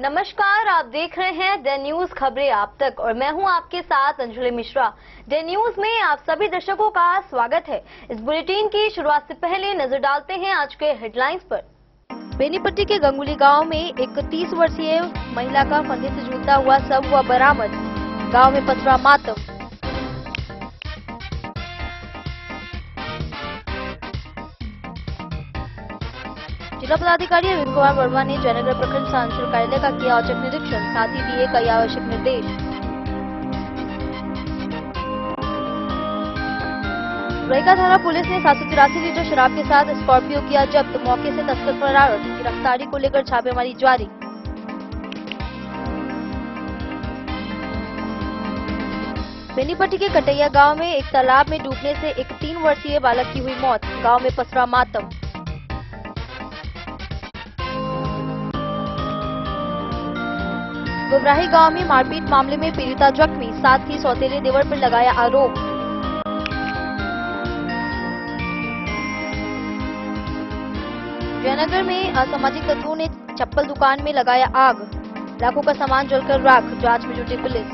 नमस्कार, आप देख रहे हैं डे न्यूज खबरें आप तक और मैं हूं आपके साथ अंजलि मिश्रा। डे न्यूज में आप सभी दर्शकों का स्वागत है। इस बुलेटिन की शुरुआत से पहले नजर डालते हैं आज के हेडलाइंस पर। बेनीपट्टी के गंगुली गांव में एक 30 वर्षीय महिला का फंदे से झूलता हुआ शव हुआ बरामद। गांव में पसरा मातम। जिला पदाधिकारी अरविंद कुमार वर्मा ने जयनगर प्रखंड सांचल कार्यालय का किया औचक निरीक्षण, साथ ही दिए कई आवश्यक निर्देश। रईका थाना पुलिस ने 783 लीटर शराब के साथ स्कॉर्पियो किया जब्त, मौके से तस्कर फरार, गिरफ्तारी को लेकर छापेमारी जारी। बेनीपट्टी के कटैया गांव में एक तालाब में डूबने से एक 3 वर्षीय बालक की हुई मौत। गांव में पसरा मातम। गुमराही गांव में मारपीट मामले में पीड़िता जख्मी, साथ ही सौतेले देवर पर लगाया आरोप। जयनगर में असामाजिक तत्वों ने चप्पल दुकान में लगाया आग, लाखों का सामान जलकर राख, जांच में जुटी पुलिस।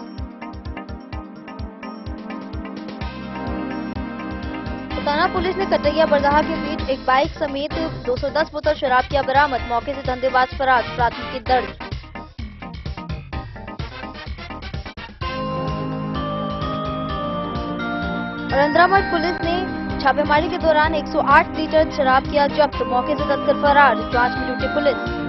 थाना पुलिस ने कटैया बरदाहा के बीच एक बाइक समेत 210 बोतल शराब किया बरामद, मौके से धंधेबाज फरार, प्राथमिकी दर्ज। औरंगाबाद पुलिस ने छापेमारी के दौरान 108 लीटर शराब किया जब्त, मौके से तस्कर फरार, जांच में जुटी पुलिस।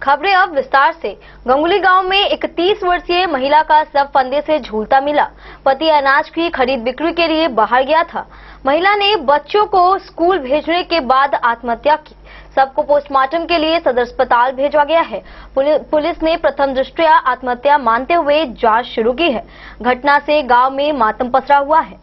खबरें अब विस्तार से। गंगुली गांव में एक 30 वर्षीय महिला का शव फंदे से झूलता मिला। पति अनाज की खरीद बिक्री के लिए बाहर गया था। महिला ने बच्चों को स्कूल भेजने के बाद आत्महत्या की। शव को पोस्टमार्टम के लिए सदर अस्पताल भेजा गया है। पुलिस ने प्रथम दृष्टया आत्महत्या मानते हुए जांच शुरू की है। घटना से गांव में मातम पसरा हुआ है।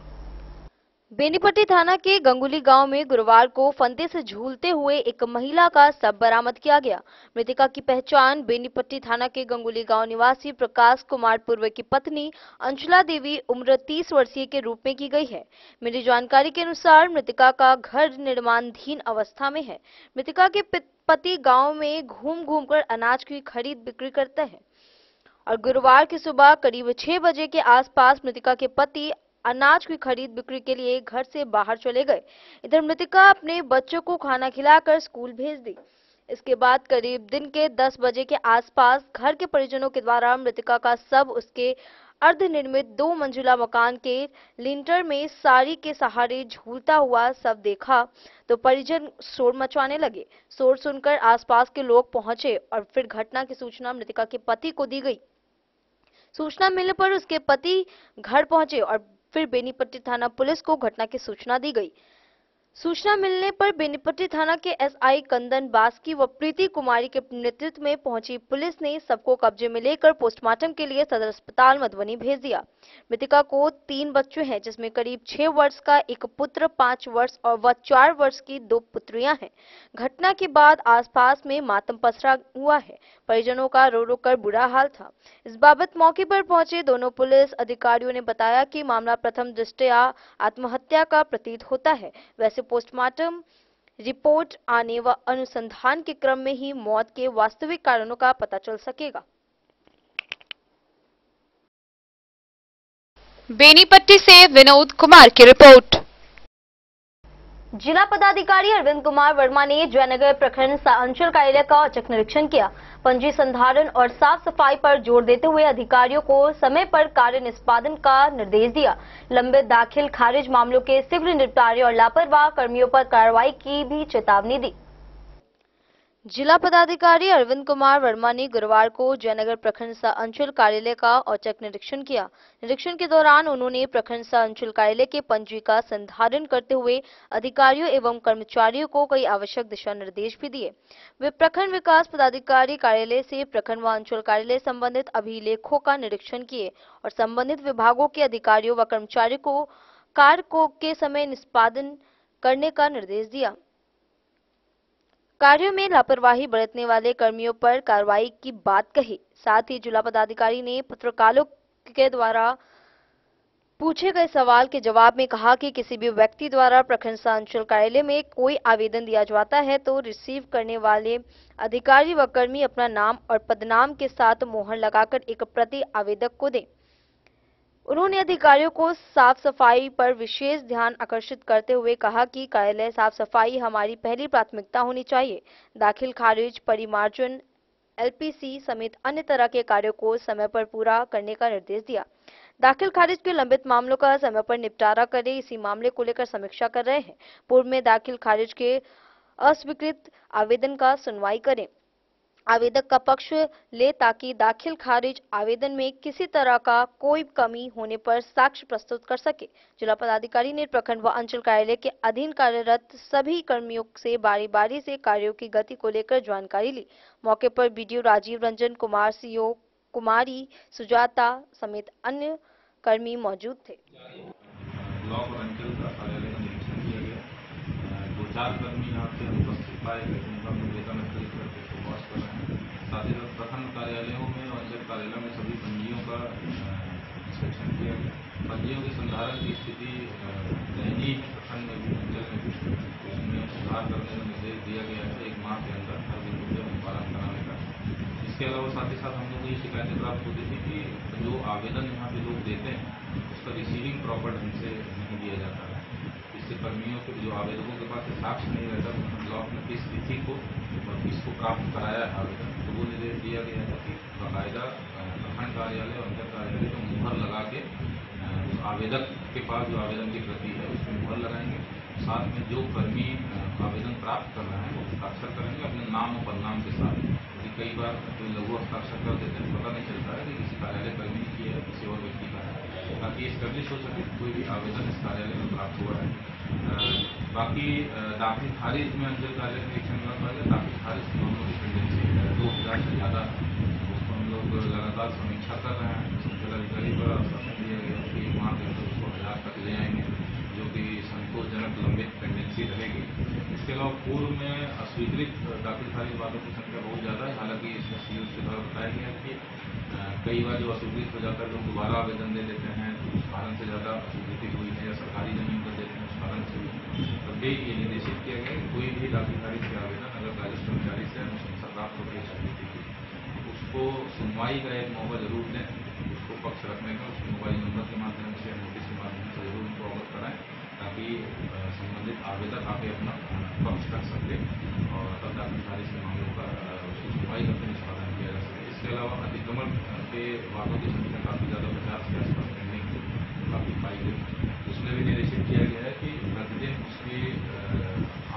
बेनीपट्टी थाना के गंगुली गांव में गुरुवार को फंदे से झूलते हुए एक महिला का शव बरामद किया गया। मृतका की पहचान बेनीपट्टी थाना के गंगुली गांव निवासी प्रकाश कुमार पूर्व की पत्नी अंशुला देवी उम्र 30 वर्षीय के रूप में की गई है। मिली जानकारी के अनुसार मृतका का घर निर्माणाधीन अवस्था में है। मृतका के पति गाँव में घूम घूम कर अनाज की खरीद बिक्री करते हैं और गुरुवार की सुबह करीब 6 बजे के आसपास मृतका के पति अनाज की खरीद बिक्री के लिए घर से बाहर चले गए। इधर मृतका अपने बच्चों को खाना खिलाकर स्कूल भेज दी। इसके बाद करीब दिन के 10 बजे के आसपास घर के परिजनों के द्वारा मृतका का शव उसके अर्धनिर्मित 2 मंजिला मकान के लिंटर में साड़ी के सहारे झूलता हुआ शव देखा तो परिजन शोर मचाने लगे। शोर सुनकर आसपास के लोग पहुंचे और फिर घटना की सूचना मृतका के पति को दी गई। सूचना मिलने पर उसके पति घर पहुंचे और फिर बेनीपट्टी थाना पुलिस को घटना की सूचना दी गई। सूचना मिलने पर बेनीपट्टी थाना के एसआई कंदन बास्की व प्रीति कुमारी के नेतृत्व में पहुंची पुलिस ने सबको कब्जे में लेकर पोस्टमार्टम के लिए सदर अस्पताल मधुबनी भेज दिया। मृतका को 3 बच्चे हैं, जिसमें करीब 6 वर्ष का एक पुत्र, 5 वर्ष और 4 वर्ष की 2 पुत्रियां हैं। घटना के बाद आसपास में मातम पसरा हुआ है। परिजनों का रो रो कर बुरा हाल था। इस बाबत मौके पर पहुंचे दोनों पुलिस अधिकारियों ने बताया कि मामला प्रथम दृष्टया आत्महत्या का प्रतीत होता है। वैसे पोस्टमार्टम रिपोर्ट आने व अनुसंधान के क्रम में ही मौत के वास्तविक कारणों का पता चल सकेगा। बेनीपट्टी से विनोद कुमार की रिपोर्ट। जिला पदाधिकारी अरविंद कुमार वर्मा ने जयनगर प्रखंड अंचल कार्यालय का औचक निरीक्षण किया। पंजी संधारण और साफ सफाई पर जोर देते हुए अधिकारियों को समय पर कार्य निष्पादन का निर्देश दिया। लंबित दाखिल खारिज मामलों के शीघ्र निपटारे और लापरवाह कर्मियों पर कार्रवाई की भी चेतावनी दी। जिला पदाधिकारी अरविंद कुमार वर्मा ने गुरुवार को जयनगर प्रखंड अंचल कार्यालय का औचक निरीक्षण किया। निरीक्षण के दौरान उन्होंने प्रखंड अंचल कार्यालय के पंजी का संधारण करते हुए अधिकारियों एवं कर्मचारियों को कई आवश्यक दिशा निर्देश भी दिए। वे प्रखंड विकास पदाधिकारी कार्यालय से प्रखंड व अंचल कार्यालय संबंधित अभिलेखों का निरीक्षण किए और संबंधित विभागों के अधिकारियों व कर्मचारियों को कार्य के समय निष्पादन करने का निर्देश दिया। कार्यों में लापरवाही बरतने वाले कर्मियों पर कार्रवाई की बात कही। साथ ही जिला पदाधिकारी ने पत्रकारों के द्वारा पूछे गए सवाल के जवाब में कहा कि किसी भी व्यक्ति द्वारा प्रखंड अंचल कार्यालय में कोई आवेदन दिया जाता है तो रिसीव करने वाले अधिकारी व कर्मी अपना नाम और पदनाम के साथ मोहर लगाकर एक प्रति आवेदक को दें। उन्होंने अधिकारियों को साफ सफाई पर विशेष ध्यान आकर्षित करते हुए कहा कि कार्यालय साफ सफाई हमारी पहली प्राथमिकता होनी चाहिए। दाखिल खारिज, परिमार्जन, एलपीसी समेत अन्य तरह के कार्यों को समय पर पूरा करने का निर्देश दिया। दाखिल खारिज के लंबित मामलों का समय पर निपटारा करें, इसी मामले को लेकर समीक्षा कर रहे हैं। पूर्व में दाखिल खारिज के अस्वीकृत आवेदन का सुनवाई करें, आवेदक का पक्ष ले ताकि दाखिल खारिज आवेदन में किसी तरह का कोई कमी होने पर साक्ष्य प्रस्तुत कर सके। जिला पदाधिकारी ने प्रखंड व अंचल कार्यालय के अधीन कार्यरत सभी कर्मियों से बारी बारी से कार्यों की गति को लेकर जानकारी ली। मौके पर बीडीओ राजीव रंजन कुमार, सीओ कुमारी सुजाता समेत अन्य कर्मी मौजूद थे। ब्लॉक और अंचल का कार्यालय का निरीक्षण किया गया। 2-4 कर्मी यहाँ पे उपस्थित पाए गए, उनका वेतन स्थगित करके सुपौष कर रहे हैं। साथ ही साथ प्रखंड कार्यालयों में और अंचल कार्यालयों में सभी पंजियों का इंस्पेक्शन किया गया। पंजियों की संधारण की स्थिति दयनीय है प्रखंड में भी, अंचल में भी, उसमें सुधार करने का निर्देश दिया गया है 1 माह के अंदर हर बिंदु पे पालन कराने का। इसके अलावा साथ ही साथ हम लोग को ये शिकायतें प्राप्त होती थी कि जो आवेदन यहाँ पे लोग देते हैं उसका रिसीविंग प्रॉपर ढंग से नहीं दिया जाता है। इससे कर्मियों के जो आवेदकों के पास साक्ष्य नहीं रहता ब्लॉक में किस तिथि को और किसको प्राप्त कराया है आवेदन, तो वो निर्देश दिया गया है कि बाकायदा प्रखंड कार्यालय और अंचल कार्यालय को मुहर लगा के उस आवेदक के पास जो आवेदन की प्रति है उसमें मुहर लगाएंगे। साथ में जो कर्मी आवेदन प्राप्त कर रहे हैं वो हस्ताक्षर करेंगे अपने नाम और पदनाम के साथ। कई बार कोई लघु हस्ताक्षर कर देते हैं, पता नहीं चलता है कि किसी कार्यालय कर्मी ने किया है, किसी और व्यक्ति का है, ताकि एस्टेब्लिश हो सके कोई भी आवेदन इस कार्यालय में प्राप्त हुआ है। बाकी दाखिल खारिज में अंचल कार्यालय निरीक्षण कर पाएगा। दाखिल खारिज के मामलों की टेंडेंसी 2000 से ज़्यादा, उसको हम लोग लगातार समीक्षा कर रहे हैं। जिलाधिकारी द्वारा आश्वासन दिया गया कि 1 माह के अंदर उसको 1000 तक ले आएंगे, जो कि संतोषजनक लंबित पेंडेंसी रहेगी। इसके अलावा पूर्व में अस्वीकृत दाखिल खारिज वालों की संख्या बहुत ज़्यादा है। हालांकि इसमें सीओ के द्वारा बताया गया कि कई बार जो अस्वीकृत हो जाता है लोग दोबारा आवेदन दे देते हैं, उस कारण से ज़्यादा अस्वीकृति हुई है, या सरकारी जमीन पर देते हैं उस कारण से हुई है। तो ये निर्देशित किया गया कि कोई भी दाखिल खारिज के आवेदन अगर राजस्व कर्मचारी से अनुशंसा प्राप्त हो गई स्वीकृति की, उसको सुनवाई का एक मौका जरूर दें, उसको पक्ष रखने का उसके मोबाइल नंबर के माध्यम से, नोटिस के माध्यम से जरूर उनको अवगत कराएं, ताकि संबंधित आवेदक आके अपना पक्ष रख सके और तब दाखिल खारिज के मामलों का उसकी सुनवाई करके निष्पादन किया जा सके। इसके अलावा अतिक्रमण के वालों की संख्या काफ़ी ज़्यादा 50 के आसपास पेंडिंग काफ़ी पाई गई। उसमें भी निर्देशित किया गया है कि प्रतिदिन उसकी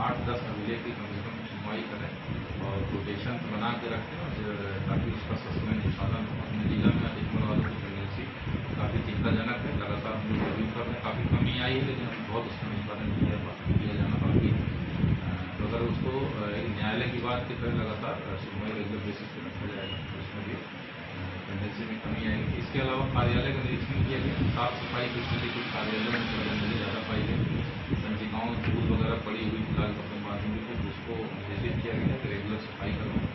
8-10 अभिलेख की कम से कम सुनवाई करें और रोटेशन बना के रखें, ताकि उसका सस्पेंड निष्पादन हो। अपने जिला में अतिक्रमण वालों की टेंडेंसी काफ़ी चिंताजनक है, लगातार हम लोग रिव्यू कर रहे हैं। काफ़ी कमी आई है, लेकिन बहुत उसका निष्पादन किया जाना बाकी है। तो अगर उसको एक न्यायालय की बात की तरह लगातार सुनवाई रेगुलर बेसिस पर रखा जाएगा तो उसमें भी टेंडेंसी में कमी आएगी। इसके अलावा कार्यालय का निरीक्षण किया गया। साफ सफाई की स्थिति कुछ कार्यालयों में जनरली ज़्यादा पाई गई, संचिकाओं धूल वगैरह पड़ी हुई फिलहाल कपड़े बांधी हुई, तो उसको निर्देशित किया गया कि रेगुलर सफाई करवाएं।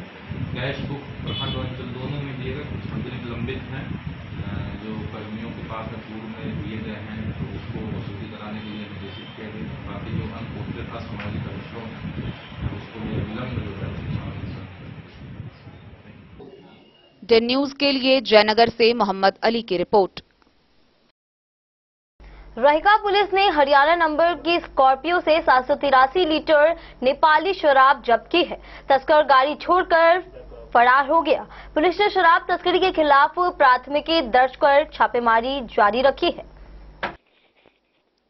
कैश बुक प्रखंड और अंचल दोनों में दिए गए, कुछ अतिरिक्त लंबित हैं जो कर्मियों के पास पूर्व में दिए गए हैं, तो उसको वसूली कराने के लिए निर्देशित किया गया। बाकी जो अनपोर्टेड असामाजिक आदेशों हैं उसको भी विलम्ब जो है डेन न्यूज के लिए जयनगर से मोहम्मद अली की रिपोर्ट। रहिका पुलिस ने हरियाणा नंबर की स्कॉर्पियो से 783 लीटर नेपाली शराब जब्त की है। तस्कर गाड़ी छोड़कर फरार हो गया। पुलिस ने शराब तस्करी के खिलाफ प्राथमिकी दर्ज कर छापेमारी जारी रखी है।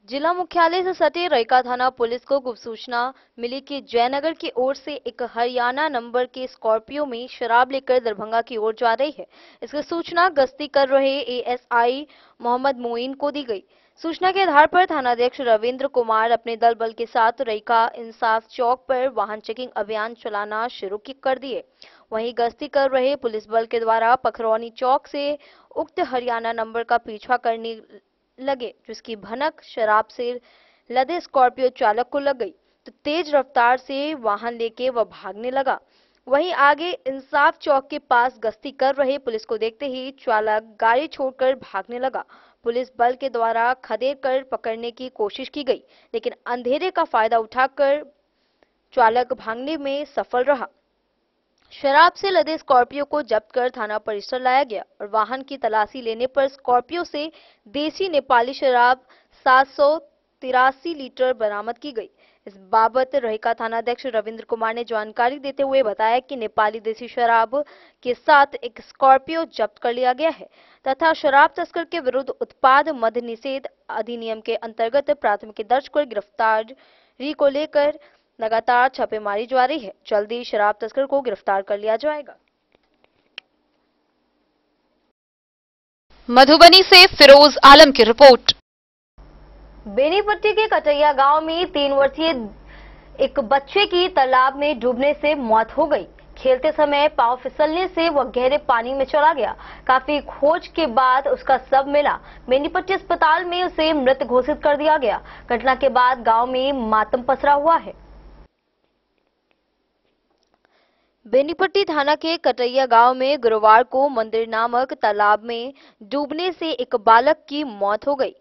जिला मुख्यालय से सटे रहिका थाना पुलिस को गुप्त सूचना मिली कि जयनगर की ओर से एक हरियाणा नंबर के स्कॉर्पियो में शराब लेकर दरभंगा की ओर जा रही है। इसकी सूचना गश्ती कर रहे एएसआई मोहम्मद मोइन को दी गई। सूचना के आधार पर थानाध्यक्ष रविंद्र कुमार अपने दल बल के साथ रहिका इंसाफ चौक पर वाहन चेकिंग अभियान चलाना शुरू कर दिए। वहीं गश्ती कर रहे पुलिस बल के द्वारा पखरौनी चौक से उक्त हरियाणा नंबर का पीछा करने लगे, जिसकी भनक शराब से लदे स्कॉर्पियो चालक को लग गई तो तेज रफ्तार से वाहन लेके वह भागने लगा। वहीं आगे इंसाफ चौक के पास गश्ती कर रहे पुलिस को देखते ही चालक गाड़ी छोड़कर भागने लगा। पुलिस बल के द्वारा खदेड़ कर पकड़ने की कोशिश की गई, लेकिन अंधेरे का फायदा उठाकर चालक भागने में सफल रहा। शराब से लदे स्कॉर्पियो को जब्त कर थाना परिसर लाया गया और वाहन की तलाशी लेने पर स्कॉर्पियो से देसी नेपाली शराब 783 लीटर बरामद की गई। इस बाबत रहिका थानाध्यक्ष रविंद्र कुमार ने जानकारी देते हुए बताया कि नेपाली देसी शराब के साथ एक स्कॉर्पियो जब्त कर लिया गया है तथा शराब तस्कर के विरुद्ध उत्पाद मद्य निषेध अधिनियम के अंतर्गत प्राथमिकी दर्ज कर गिरफ्तारी को लेकर लगातार छापेमारी जारी है। जल्दी शराब तस्कर को गिरफ्तार कर लिया जाएगा। मधुबनी से फिरोज आलम की रिपोर्ट। बेनीपट्टी के कटैया गांव में 3 वर्षीय एक बच्चे की तालाब में डूबने से मौत हो गई। खेलते समय पांव फिसलने से वह गहरे पानी में चला गया। काफी खोज के बाद उसका शव मिला। बेनीपट्टी अस्पताल में उसे मृत घोषित कर दिया गया। घटना के बाद गांव में मातम पसरा हुआ है। बेनीपट्टी थाना के कटैया गांव में गुरुवार को मंदिर नामक तालाब में डूबने से एक बालक की मौत हो गई।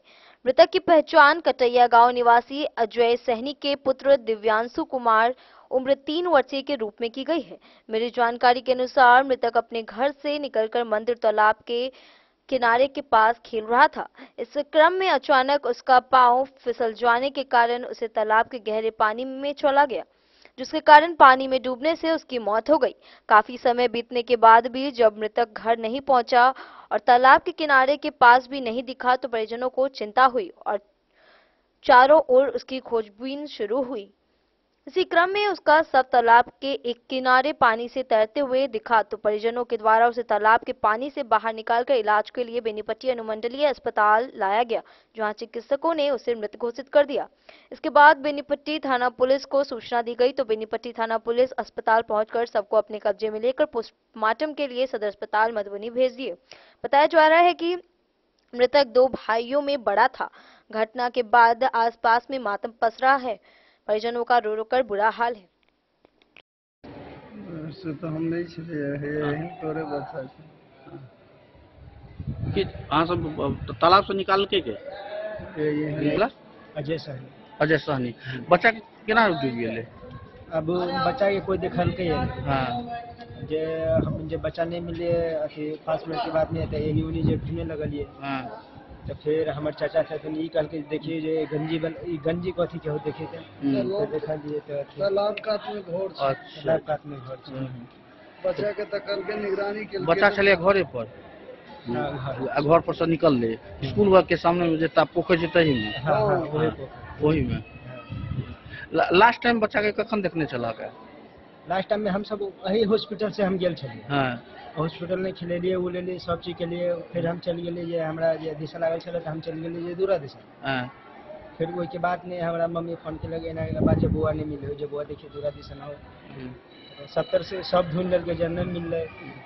मृतक की पहचान कटैया गांव निवासी अजय सहनी के पुत्र दिव्यांशु कुमार उम्र 3 वर्षीय के रूप में की गई है। मेरी जानकारी के अनुसार मृतक अपने घर से निकलकर मंदिर तालाब के किनारे के पास खेल रहा था। इस क्रम में अचानक उसका पांव फिसल जाने के कारण उसे तालाब के गहरे पानी में चला गया, जिसके कारण पानी में डूबने से उसकी मौत हो गई। काफी समय बीतने के बाद भी जब मृतक घर नहीं पहुंचा और तालाब के किनारे के पास भी नहीं दिखा तो परिजनों को चिंता हुई और चारों ओर उसकी खोजबीन शुरू हुई। इसी क्रम में उसका शव तालाब के एक किनारे पानी से तैरते हुए दिखा तो परिजनों के द्वारा उसे तालाब के पानी से बाहर निकालकर इलाज के लिए बेनीपट्टी अनुमंडलीय अस्पताल लाया गया, जहां चिकित्सकों ने उसे मृत घोषित कर दिया। इसके बाद बेनीपट्टी थाना पुलिस को सूचना दी गई तो बेनीपट्टी थाना पुलिस अस्पताल पहुंचकर शव को अपने कब्जे में लेकर पोस्टमार्टम के लिए सदर अस्पताल मधुबनी भेज दिए। बताया जा रहा है कि मृतक 2 भाइयों में बड़ा था। घटना के बाद आसपास में मातम पसरा है। परिजनों का रो रो कर बुरा हाल है। से तो हम नहीं छे यही तोरे बच्चा कि सब तालाब से निकाल के निकला अजय सहनी। अजय सहनी बच्चा केना डूब गेले? अब बच्चा के कोई देखल के हां जे हम जे बच्चा नहीं मिले अथी 5 मिनट के बाद में तो एनी उनी जे ढूंढने लगलिए। हां तो फिर हमारे चाचा छथिन ई कहल के देखिए जे गंजी कथी के हो देखे थे तो देखा दिए तो तालाब कात में घर छै। तालाब कात में घर छै। बच्चा के तकल के निगरानी के बच्चा चले घरे पर घर पर से निकल ले स्कूल के सामने में जेता पोखर जेता ही में। हां वही में लास्ट टाइम बच्चा के कखन देखने चला गया? लास्ट टाइम में हम सब वही हॉस्पिटल से हम गेल छलिए। हां हॉस्पिटल में खिलेलिए वो ले लिए सब चीज के लिए। फिर हम चल गेलिए जे हमरा जे दिशा लागल छले तो हम चल गेलिए जे दूरा दिशा। हां फिर वो के बाद ने हमरा मम्मी फोन के लगे ना बात जे बुआ नहीं मिले जे बुआ देखिए दूरा दिशा ना हो 70 से सब ढूंढ लेल के जे नहीं मिलले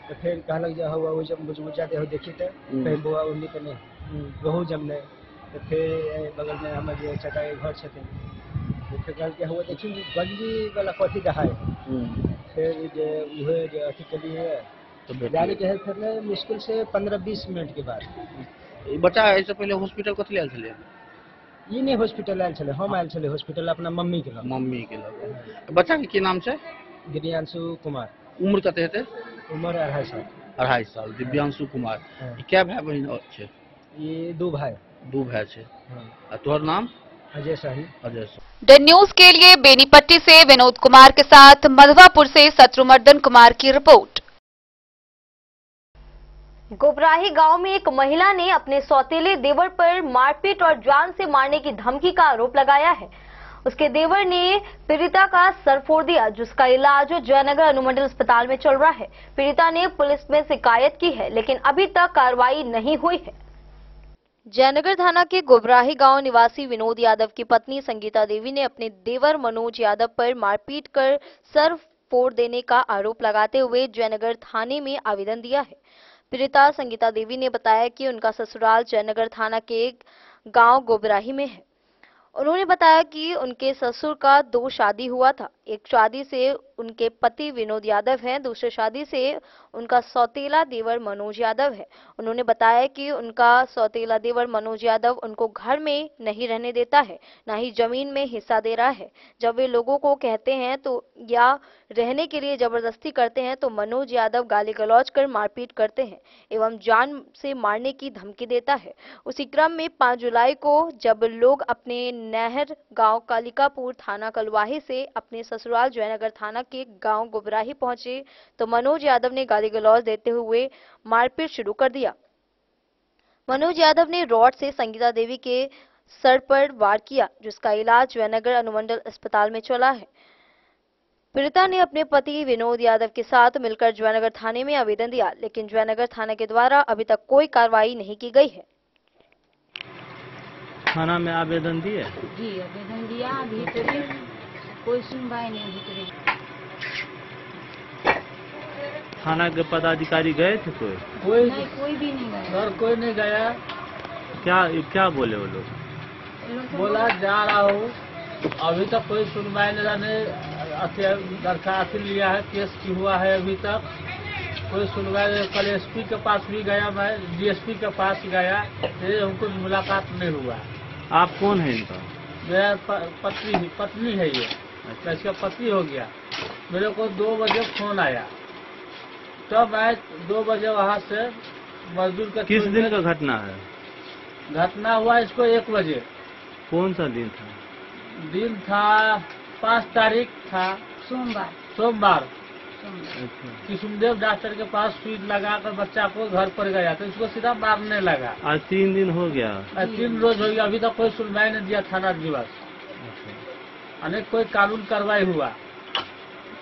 तो फिर कहलक जे हुआ वो जब बुझा दे हो देखिए तो फिर बुआ उन्हीं पे नहीं बहुत जमले। तो फिर बगल में हम जे चाचा के घर छथिन तो कहल के हुआ देखिए गंजी वाला कथी दहाए। फिर जे उहे जे अथी के लिए तो गाड़ी के हेल्प करने मुश्किल से 15-20 मिनट के बाद बच्चा ऐसे पहले हॉस्पिटल कथी आयल छले? ई नहीं हॉस्पिटल आयल छले, हम आयल छले हॉस्पिटल अपना मम्मी के लग। बच्चा के की नाम छै? दिव्यांशु कुमार। उम्र कते हेते? उम्र 2.5 साल। 2.5 साल दिव्यांशु कुमार। क्या भाई बहन छै? ये 2 भाई। 2 भाई छै। हां तोहर नाम? अजय शाही। अजय। द न्यूज के लिए बेनीपट्टी से विनोद कुमार के साथ मधवापुर से शत्रुमर्दन कुमार की रिपोर्ट। गोबराही गांव में एक महिला ने अपने सौतेले देवर पर मारपीट और जान से मारने की धमकी का आरोप लगाया है। उसके देवर ने पीड़िता का सर फोड़ दिया, जिसका इलाज जयनगर अनुमंडल अस्पताल में चल रहा है। पीड़िता ने पुलिस में शिकायत की है, लेकिन अभी तक कार्रवाई नहीं हुई है। जयनगर थाना के गोबराही गांव निवासी विनोद यादव की पत्नी संगीता देवी ने अपने देवर मनोज यादव पर मारपीट कर सर फोड़ देने का आरोप लगाते हुए जयनगर थाने में आवेदन दिया है। पीड़िता संगीता देवी ने बताया कि उनका ससुराल जयनगर थाना के गांव गोबराही में है। उन्होंने बताया कि उनके ससुर का 2 शादी हुआ था। एक शादी से उनके पति विनोद यादव हैं, दूसरी शादी से उनका सौतेला देवर मनोज यादव है। उन्होंने बताया कि उनका सौतेला देवर मनोज यादव उनको घर में नहीं रहने देता है, न ही जमीन में हिस्सा दे रहा है। जब वे लोगों को कहते हैं तो या रहने के लिए जबरदस्ती करते हैं तो मनोज यादव गाली गलौज कर मारपीट करते हैं एवं जान से मारने की धमकी देता है। उसी क्रम में 5 जुलाई को जब लोग अपने नहर गांव कालिकापुर थाना कलवाही से अपने ससुराल जयनगर थाना के गांव गुबराही पहुंचे तो मनोज यादव ने गाली गलौज देते हुए मारपीट शुरू कर दिया। मनोज यादव ने रॉड से संगीता देवी के सर पर वार किया, जिसका इलाज जयनगर अनुमंडल अस्पताल में चला है। पीड़िता ने अपने पति विनोद यादव के साथ मिलकर जयनगर थाने में आवेदन दिया, लेकिन जयनगर थाना के द्वारा अभी तक कोई कार्रवाई नहीं की गई है। थाना में आवेदन दिए? जी आवेदन दिया, अभी तक कोई सुनवाई नहीं हो रही। थाना के पदाधिकारी गए थे? नहीं, कोई भी नहीं गया। और कोई नहीं गया। क्या बोले वो लोग? बोला जा रहा हूँ, अभी तक कोई सुनवाई नहीं। दरखास्त लिया है, केस की हुआ है, अभी तक कोई सुनवाई। कल एसपी के पास भी गया, मैं डीएसपी के पास गया, ये हमको मुलाकात नहीं हुआ। आप कौन है इनका? मेरा पत्नी है ये। अच्छा। इसका पति हो गया। मेरे को 2 बजे फोन आया, तब मैं 2 बजे वहाँ से मजदूर का। किस दिन का घटना है? घटना हुआ इसको 1 बजे। कौन सा दिन था? दिन था 5 तारीख था, सोमवार। अच्छा। किशुनदेव डॉक्टर के पास सुई लगाकर बच्चा को घर पर गया तो इसको सीधा मारने लगा। आज 3 दिन हो गया। 3 रोज हो गया, अभी तक कोई सुनवाई नहीं दिया थाना दिवस। अनेक कोई कानून कार्रवाई हुआ,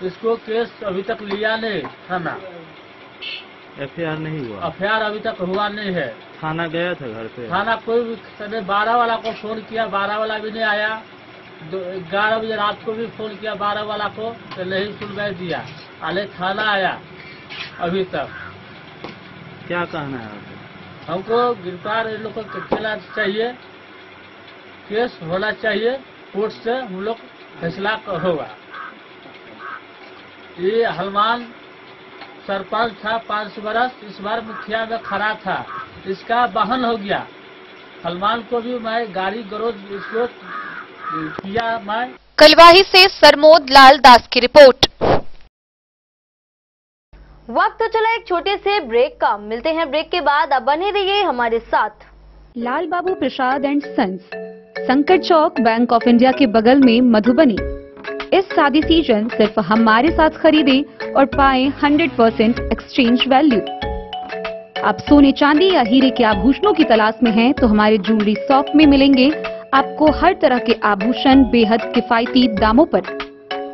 इसको केस अभी तक लिया नहीं थाना। एफआईआर नहीं हुआ? एफआईआर अभी तक हुआ नहीं है। थाना गया था घर पे? थाना कोई भी 12 वाला को फोन किया, 12 वाला भी नहीं आया। 11 बजे रात को भी फोन किया 12 वाला को, तो नहीं सुनवाई दिया। आले थाना आया, अभी तक। क्या कहना है आपको? हमको गिरफ्तार इन लोग को चला चाहिए, केस होना चाहिए, कोर्ट से हम लोग फैसला होगा। ये हलमान सरपंच था 5 बरस, इस बार मुखिया में खड़ा था, इसका वाहन हो गया। हलमान को भी मैं गाड़ी गरोज इसको किया। मैं कलवाही से सरमोद लाल दास की रिपोर्ट। वक्त तो चला एक छोटे से ब्रेक का, मिलते हैं ब्रेक के बाद। अब बने रहिए हमारे साथ। लाल बाबू प्रसाद एंड सन्स, संकट चौक, बैंक ऑफ इंडिया के बगल में, मधुबनी। इस शादी सीजन सिर्फ हमारे साथ खरीदे और पाए 100% एक्सचेंज वैल्यू। आप सोने चांदी या हीरे के आभूषणों की तलाश में हैं तो हमारे ज्वेलरी शॉप में मिलेंगे आपको हर तरह के आभूषण बेहद किफायती दामों पर।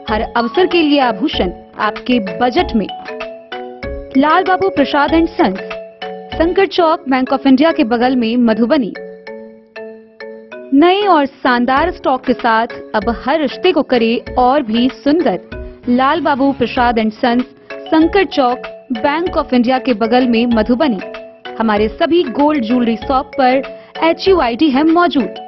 हर अवसर के लिए आभूषण आपके बजट में। लाल बाबू प्रसाद एंड सन्स, संकट चौक, बैंक ऑफ इंडिया के बगल में, मधुबनी। नए और शानदार स्टॉक के साथ अब हर रिश्ते को करे और भी सुंदर। लाल बाबू प्रसाद एंड सन्स, संकट चौक, बैंक ऑफ इंडिया के बगल में, मधुबनी। हमारे सभी गोल्ड ज्वेलरी शॉप पर HUID है मौजूद।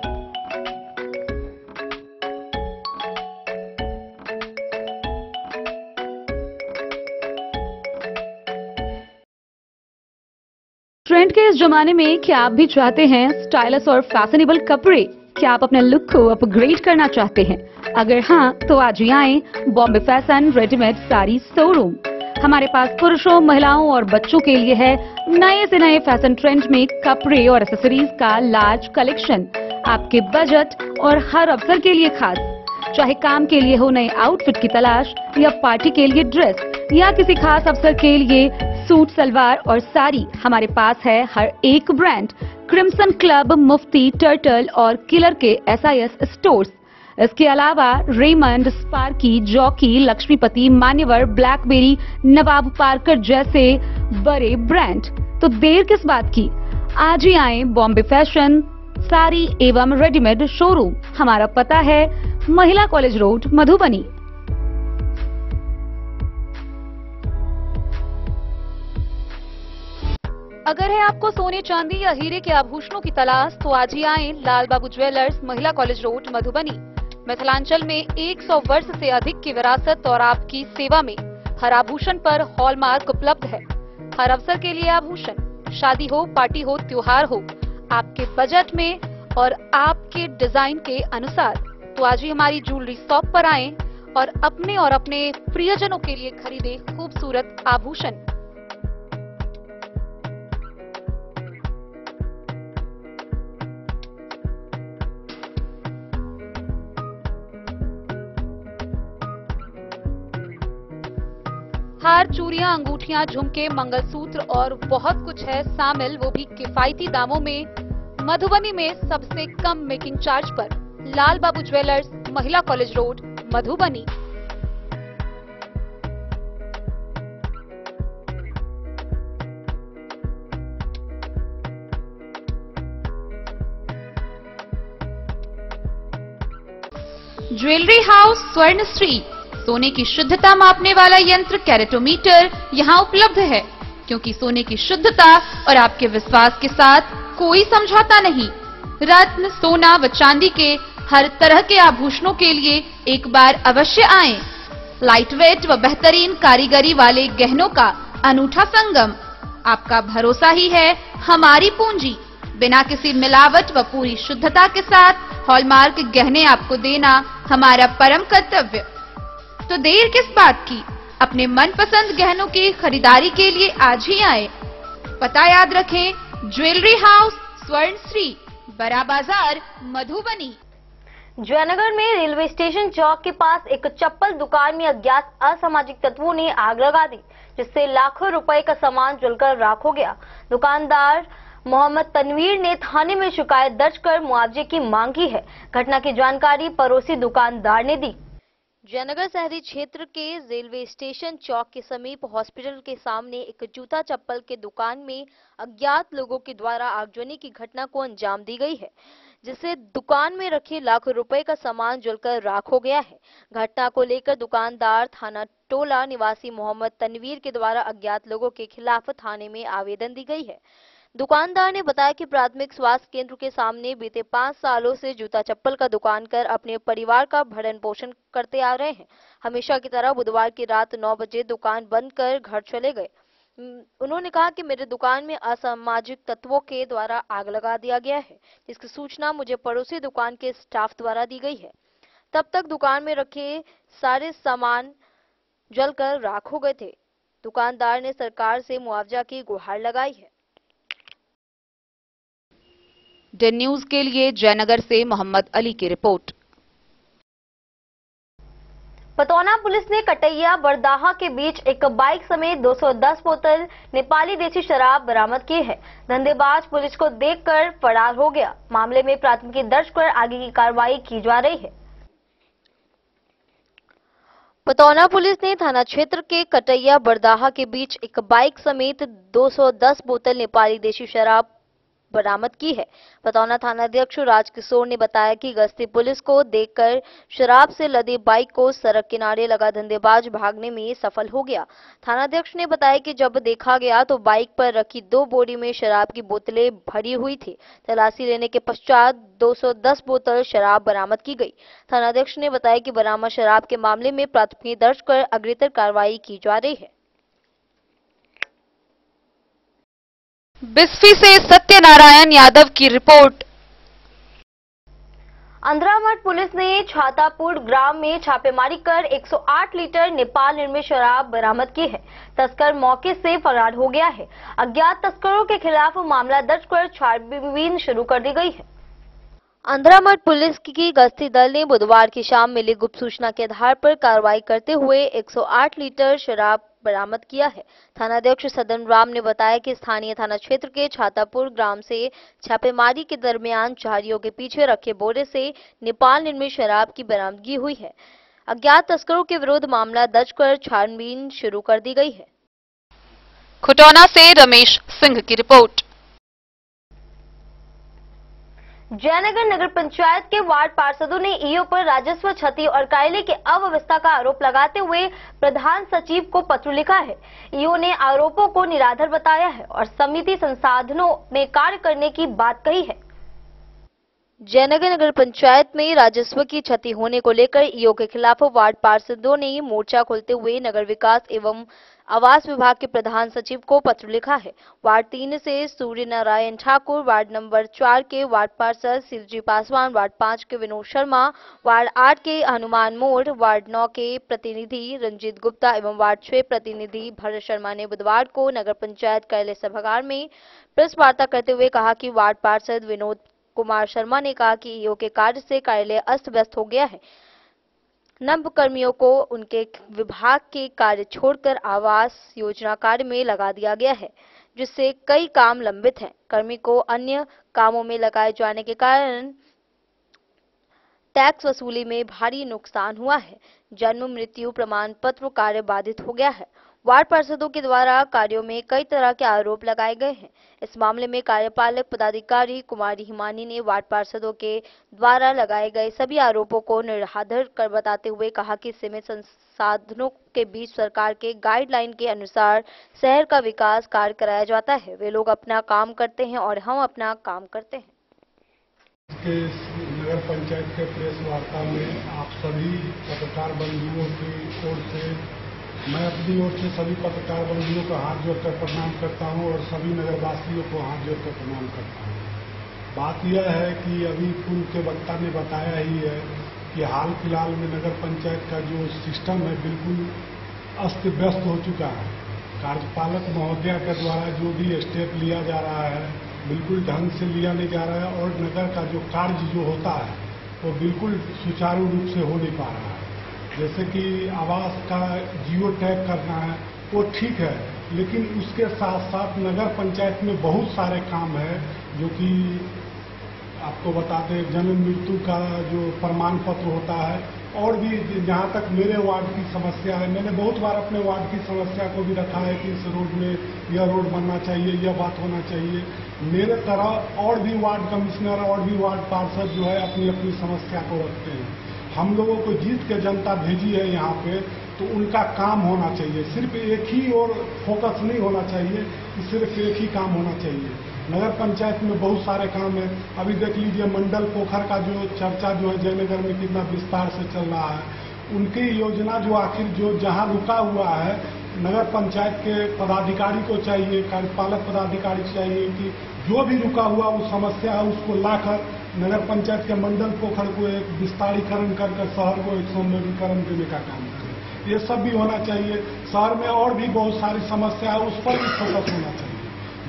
ट्रेंड के इस जमाने में क्या आप भी चाहते हैं स्टाइलिश और फैशनेबल कपड़े? क्या आप अपने लुक को अपग्रेड करना चाहते हैं? अगर हाँ, तो आज ही आएं Bombay fashion readymade sari showroom. हमारे पास पुरुषों, महिलाओं और बच्चों के लिए है नए से नए फैशन ट्रेंड में कपड़े और एक्सेसरीज का लार्ज कलेक्शन। आपके बजट और हर अवसर के लिए खास। चाहे काम के लिए हो नए आउटफिट की तलाश, या पार्टी के लिए ड्रेस, या किसी खास अवसर के लिए सूट, सलवार और साड़ी, हमारे पास है हर एक ब्रांड। क्रिम्सन क्लब, मुफ्ती, टर्टल और किलर के SIS स्टोर्स। इसके अलावा रेमंड, स्पार्की, जॉकी, लक्ष्मीपति, मान्यवर, ब्लैकबेरी, नवाब पार्कर जैसे बड़े ब्रांड। तो देर किस बात की, आज ही आए बॉम्बे फैशन साड़ी एवं रेडीमेड शोरूम। हमारा पता है महिला कॉलेज रोड, मधुबनी। अगर है आपको सोने चांदी या हीरे के आभूषणों की तलाश तो आज ही आएं लाल बाबू ज्वेलर्स, महिला कॉलेज रोड, मधुबनी। मिथिलांचल में 100 वर्ष से अधिक की विरासत और आपकी सेवा में हर आभूषण पर हॉलमार्क उपलब्ध है। हर अवसर के लिए आभूषण, शादी हो, पार्टी हो, त्योहार हो, आपके बजट में और आपके डिजाइन के अनुसार। तो आज ही हमारी ज्वेलरी शॉप पर आएं और अपने प्रियजनों के लिए खरीदे खूबसूरत आभूषण। हार, चूड़ियां, अंगूठियां, झुमके, मंगलसूत्र और बहुत कुछ है शामिल, वो भी किफायती दामों में। मधुबनी में सबसे कम मेकिंग चार्ज पर लाल बाबू ज्वेलर्स, महिला college road, Madhubani. Jewellery house Swarnashri, सोने की शुद्धता मापने वाला यंत्र कैरेटोमीटर यहाँ उपलब्ध है, क्योंकि सोने की शुद्धता और आपके विश्वास के साथ कोई समझौता नहीं। रत्न, सोना व चांदी के हर तरह के आभूषणों के लिए एक बार अवश्य आएं। लाइट वेट व बेहतरीन कारीगरी वाले गहनों का अनूठा संगम। आपका भरोसा ही है हमारी पूंजी। बिना किसी मिलावट व पूरी शुद्धता के साथ हॉलमार्क गहने आपको देना हमारा परम कर्तव्य। तो देर किस बात की, अपने मनपसंद गहनों की खरीदारी के लिए आज ही आए। पता याद रखें, ज्वेलरी हाउस स्वर्णश्री, बड़ा बाजार, मधुबनी। जयनगर में रेलवे स्टेशन चौक के पास एक चप्पल दुकान में अज्ञात असामाजिक तत्वों ने आग लगा दी, जिससे लाखों रुपए का सामान जलकर राख हो गया। दुकानदार मोहम्मद तनवीर ने थाने में शिकायत दर्ज कर मुआवजे की मांग की है। घटना की जानकारी पड़ोसी दुकानदार ने दी। जयनगर शहरी क्षेत्र के रेलवे स्टेशन चौक के समीप हॉस्पिटल के सामने एक जूता चप्पल के दुकान में अज्ञात लोगों के द्वारा आगजनी की घटना को अंजाम दी गई है, जिससे दुकान में रखे लाखों रुपए का सामान जलकर राख हो गया है। घटना को लेकर दुकानदार थाना टोला निवासी मोहम्मद तनवीर के द्वारा अज्ञात लोगों के खिलाफ थाने में आवेदन दी गई है। दुकानदार ने बताया कि प्राथमिक स्वास्थ्य केंद्र के सामने बीते 5 सालों से जूता चप्पल का दुकान कर अपने परिवार का भरण पोषण करते आ रहे हैं। हमेशा की तरह बुधवार की रात 9 बजे दुकान बंद कर घर चले गए। उन्होंने कहा कि मेरे दुकान में असामाजिक तत्वों के द्वारा आग लगा दिया गया है, जिसकी सूचना मुझे पड़ोसी दुकान के स्टाफ द्वारा दी गई है। तब तक दुकान में रखे सारे सामान जलकर राख हो गए थे। दुकानदार ने सरकार से मुआवजा की गुहार लगाई है। डे न्यूज के लिए जयनगर से मोहम्मद अली की रिपोर्ट। पतौना पुलिस ने कटैया बरदाहा के बीच एक बाइक समेत 210 बोतल नेपाली देसी शराब बरामद की है। धंधेबाज पुलिस को देखकर फरार हो गया। मामले में प्राथमिकी दर्ज कर आगे की कार्रवाई की जा रही है। पतौना पुलिस ने थाना क्षेत्र के कटैया बरदाहा के बीच एक बाइक समेत 210 बोतल नेपाली देसी शराब बरामद की है। पतौना थानाध्यक्ष राजकिशोर ने बताया कि गश्ती पुलिस को देखकर शराब से लदी बाइक को सड़क किनारे लगा धंधेबाज भागने में सफल हो गया। थानाध्यक्ष ने बताया कि जब देखा गया तो बाइक पर रखी 2 बोरी में शराब की बोतलें भरी हुई थी। तलाशी लेने के पश्चात 210 बोतल शराब बरामद की गई। थानाध्यक्ष ने बताया कि बरामद शराब के मामले में प्राथमिकी दर्ज कर अग्रितर कार्रवाई की जा रही है। बिस्फी से सत्यनारायण यादव की रिपोर्ट। अंद्रामठ पुलिस ने छातापुर ग्राम में छापेमारी कर 108 लीटर नेपाल निर्मित शराब बरामद की है। तस्कर मौके से फरार हो गया है। अज्ञात तस्करों के खिलाफ मामला दर्ज कर छानबीन शुरू कर दी गई है। अंद्रामठ पुलिस की गश्ती दल ने बुधवार की शाम मिली गुप्त सूचना के आधार पर कार्रवाई करते हुए 108 लीटर शराब बरामद किया है। थानाध्यक्ष सदन राम ने बताया कि स्थानीय थाना क्षेत्र के छातापुर ग्राम से छापेमारी के दरमियान चारियों के पीछे रखे बोरे से नेपाल निर्मित शराब की बरामदगी हुई है। अज्ञात तस्करों के विरुद्ध मामला दर्ज कर छानबीन शुरू कर दी गई है। खुटौना से रमेश सिंह की रिपोर्ट। जयनगर नगर पंचायत के वार्ड पार्षदों ने ईओ पर राजस्व क्षति और कार्यालय की अव्यवस्था का आरोप लगाते हुए प्रधान सचिव को पत्र लिखा है। ईओ ने आरोपों को निराधार बताया है और समिति संसाधनों में कार्य करने की बात कही है। जयनगर नगर पंचायत में राजस्व की क्षति होने को लेकर ईओ के खिलाफ वार्ड पार्षदों ने मोर्चा खोलते हुए नगर विकास एवं आवास विभाग के प्रधान सचिव को पत्र लिखा है। वार्ड 3 से सूर्य नारायण ठाकुर, वार्ड नंबर 4 के वार्ड पार्षद शिवजी पासवान, वार्ड 5 के विनोद शर्मा, वार्ड 8 के हनुमान मोड़, वार्ड 9 के प्रतिनिधि रंजीत गुप्ता एवं वार्ड 6 प्रतिनिधि भरत शर्मा ने बुधवार को नगर पंचायत कार्यालय सभागार में प्रेस वार्ता करते हुए कहा कि वार्ड पार्षद विनोद कुमार शर्मा ने कहा कि ईओ के कार्य से कार्यालय अस्त व्यस्त हो गया है। नव कर्मियों को उनके विभाग के कार्य छोड़कर आवास योजना कार्य में लगा दिया गया है, जिससे कई काम लंबित हैं। कर्मी को अन्य कामों में लगाए जाने के कारण टैक्स वसूली में भारी नुकसान हुआ है। जन्म मृत्यु प्रमाण पत्र कार्य बाधित हो गया है। वार्ड पार्षदों के द्वारा कार्यों में कई तरह के आरोप लगाए गए हैं। इस मामले में कार्यपालक पदाधिकारी कुमारी हिमानी ने वार्ड पार्षदों के द्वारा लगाए गए सभी आरोपों को निराधार कर बताते हुए कहा कि सीमित संसाधनों के बीच सरकार के गाइडलाइन के अनुसार शहर का विकास कार्य कराया जाता है। वे लोग अपना काम करते हैं और हम अपना काम करते हैं। नगर पंचायत के प्रेस वार्ता में आप सभी पत्रकार बंधुओं की ओर से मैं अपनी ओर से सभी पत्रकार बंधुओं को हाथ जोड़कर प्रणाम करता हूं और सभी नगरवासियों को हाथ जोड़कर प्रणाम करता हूं। बात यह है कि अभी पूर्व के वक्ता ने बताया ही है कि हाल फिलहाल में नगर पंचायत का जो सिस्टम है बिल्कुल अस्त व्यस्त हो चुका है। कार्यपालक महोदया के द्वारा जो भी स्टेप लिया जा रहा है बिल्कुल ढंग से लिया नहीं जा रहा है और नगर का जो कार्य जो होता है वो बिल्कुल सुचारू रूप से हो नहीं पा रहा है। जैसे कि आवास का जियो टैग करना है वो ठीक है, लेकिन उसके साथ साथ नगर पंचायत में बहुत सारे काम है जो कि आपको बता दें, जन्म मृत्यु का जो प्रमाण पत्र होता है और भी जहाँ तक मेरे वार्ड की समस्या है, मैंने बहुत बार अपने वार्ड की समस्या को भी रखा है कि इस रोड में यह रोड बनना चाहिए, यह बात होना चाहिए। मेरे तरह और भी वार्ड कमिश्नर और भी वार्ड पार्षद जो है अपनी अपनी समस्या को रखते हैं। हम लोगों को जीत के जनता भेजी है यहाँ पे, तो उनका काम होना चाहिए। सिर्फ एक ही और फोकस नहीं होना चाहिए कि सिर्फ एक ही काम होना चाहिए। नगर पंचायत में बहुत सारे काम है। अभी देख लीजिए मंडल पोखर का जो चर्चा जो है जयनगर में कितना विस्तार से चल रहा है। उनकी योजना जो आखिर जो जहाँ रुका हुआ है, नगर पंचायत के पदाधिकारी को चाहिए, कार्यपालक पदाधिकारी को चाहिए कि जो भी रुका हुआ वो समस्या है उसको लाकर नगर पंचायत के मंडल पोखर को एक विस्तारीकरण कर शहर को एक सौंदर्यीकरण देने का काम करें। ये सब भी होना चाहिए। शहर में और भी बहुत सारी समस्या है, उस पर भी फोकस होना चाहिए।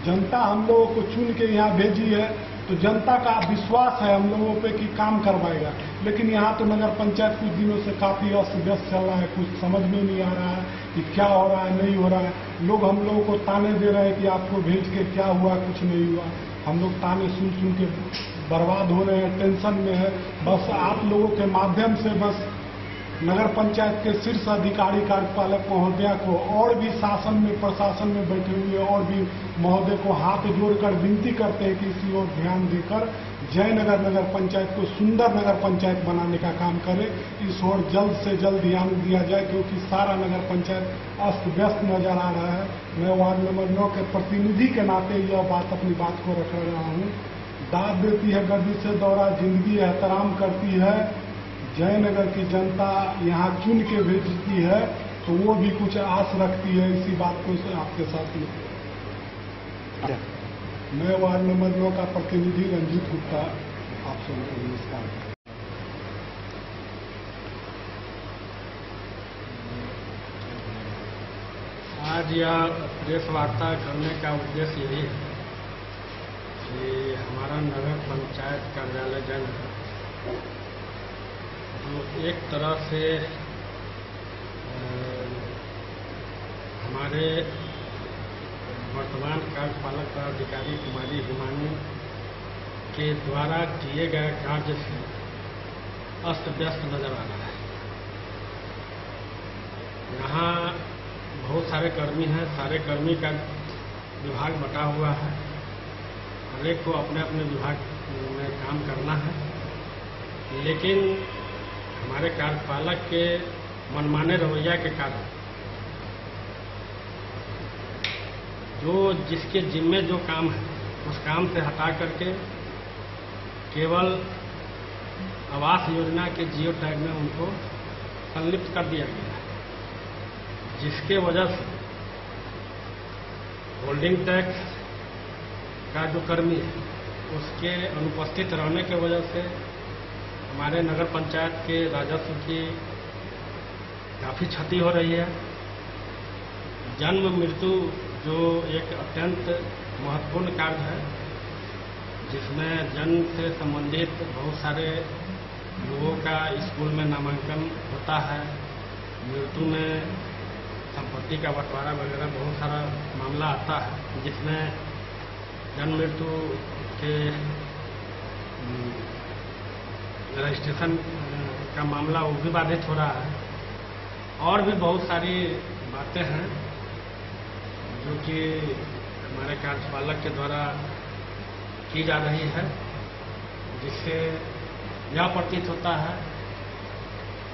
जनता हम लोगों को चुन के यहाँ भेजी है तो जनता का विश्वास है हम लोगों पे कि काम करवाएगा, लेकिन यहाँ तो नगर पंचायत कुछ दिनों से काफी अस्त व्यस्त चल रहा है। कुछ समझ में नहीं आ रहा है कि क्या हो रहा है, नहीं हो रहा है। लोग हम लोगों को ताने दे रहे हैं कि आपको भेज के क्या हुआ, कुछ नहीं हुआ। हम लोग ताने सुन सुन के बर्बाद हो रहे हैं, टेंशन में है। बस आप लोगों के माध्यम से बस नगर पंचायत के शीर्ष अधिकारी कार्यपालक महोदया को और भी शासन में प्रशासन में बैठे हुए और भी महोदय को हाथ जोड़कर विनती करते हैं कि इसी ओर ध्यान देकर जयनगर नगर पंचायत को सुंदर नगर पंचायत बनाने का काम करे। इस ओर जल्द से जल्द ध्यान दिया जाए, क्योंकि सारा नगर पंचायत अस्त व्यस्त नजर आ रहा है। मैं वार्ड नंबर 9 के प्रतिनिधि के नाते यह अपनी बात को रख रहा हूँ। दाद देती है गर्दी से दौरा, जिंदगी एहतराम करती है। जयनगर की जनता यहाँ चुन के भेजती है तो वो भी कुछ आस रखती है। इसी बात को आपके साथ मैं वार्ड नंबर 9 का प्रतिनिधि रंजीत गुप्ता आप सबको नमस्कार। आज यह प्रेस वार्ता करने का उद्देश्य यही है कि हमारा नगर पंचायत कार्यालय जयनगर जो एक तरह से हमारे वर्तमान कार्यपालक पदाधिकारी कुमारी हिमानी के द्वारा किए गए कार्य से अस्त व्यस्त नजर आ रहा है। यहाँ बहुत सारे कर्मी हैं, सारे कर्मी का विभाग बटा हुआ है। हर एक को अपने अपने विभाग में काम करना है, लेकिन हमारे कार्यपालक के मनमाने रवैया के कारण जो जिसके जिम्मे जो काम है उस काम से हटा करके केवल आवास योजना के जियो टैग में उनको संलिप्त कर दिया गया है, जिसके वजह से होल्डिंग टैक्स का जो कर्मी है उसके अनुपस्थित रहने की वजह से हमारे नगर पंचायत के राजस्व की काफ़ी क्षति हो रही है। जन्म मृत्यु जो एक अत्यंत महत्वपूर्ण कार्य है, जिसमें जन्म से संबंधित बहुत सारे लोगों का स्कूल में नामांकन होता है, मृत्यु में संपत्ति का बंटवारा वगैरह बहुत सारा मामला आता है, जिसमें जन्म मृत्यु के रजिस्ट्रेशन का मामला वो भी बाधित हो रहा है। और भी बहुत सारी बातें हैं जो कि हमारे कार्यपालक के द्वारा की जा रही है, जिससे यह प्रतीत होता है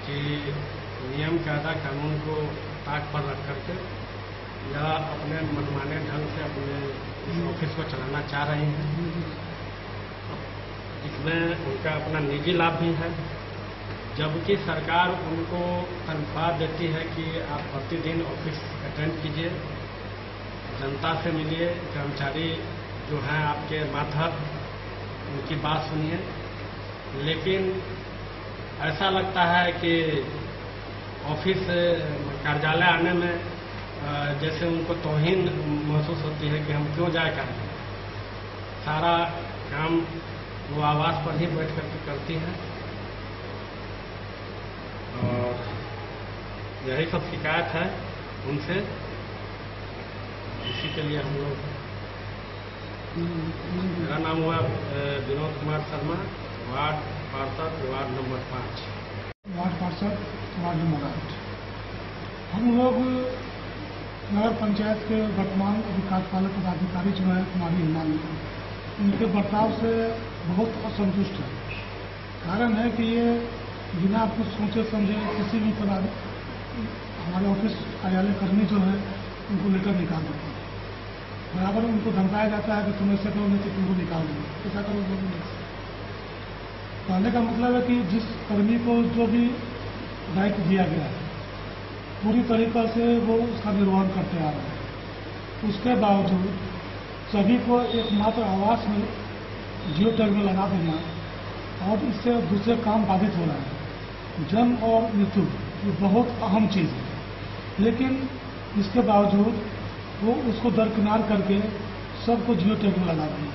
कि नियम कायदा कानून को ताक पर रख करके या अपने मनमाने ढंग से अपने इस ऑफिस को चलाना चाह रहे हैं, इसमें उनका अपना निजी लाभ भी है, जबकि सरकार उनको तनख्वाह देती है कि आप प्रतिदिन ऑफिस अटेंड कीजिए, जनता से मिलिए, कर्मचारी जो हैं आपके मातहत उनकी बात सुनिए। लेकिन ऐसा लगता है कि ऑफिस कार्यालय आने में जैसे उनको तौहीन महसूस होती है कि हम क्यों जाए करें। सारा काम वो आवास पर ही बैठ करके करती हैं और यही सब शिकायत है उनसे। इसी के लिए हम लोग, मेरा नाम हुआ विनोद कुमार शर्मा, वार्ड पार्षद, वार्ड नंबर 5। वार्ड पार्षद, वार्ड नंबर 8। हम लोग नगर पंचायत के वर्तमान कार्यपालक पदाधिकारी जो है कुमारी हिमानी, उनके बर्ताव से बहुत असंतुष्ट है। कारण है कि ये बिना कुछ सोचे समझे किसी भी हमारे ऑफिस कार्यालय कर्मी जो है उनको लेकर निकाल देते हैं। बराबर उनको धमकाया जाता है कि तुम ऐसे करो नहीं तो तुमको निकाल देंगे, ऐसा करो वो नहीं। कहने का मतलब है कि जिस कर्मी को जो भी दायित्व दिया गया है पूरी तरीक़ा से वो उसका निर्वहन करते आ रहे हैं। उसके बावजूद सभी को एकमात्र आवास में जियो टैग में लगा देना और इससे दूसरे काम बाधित हो रहा है। जन्म और मृत्यु ये बहुत अहम चीज़ है, लेकिन इसके बावजूद वो उसको दरकिनार करके सबको जियो टैग में लगा देंगे।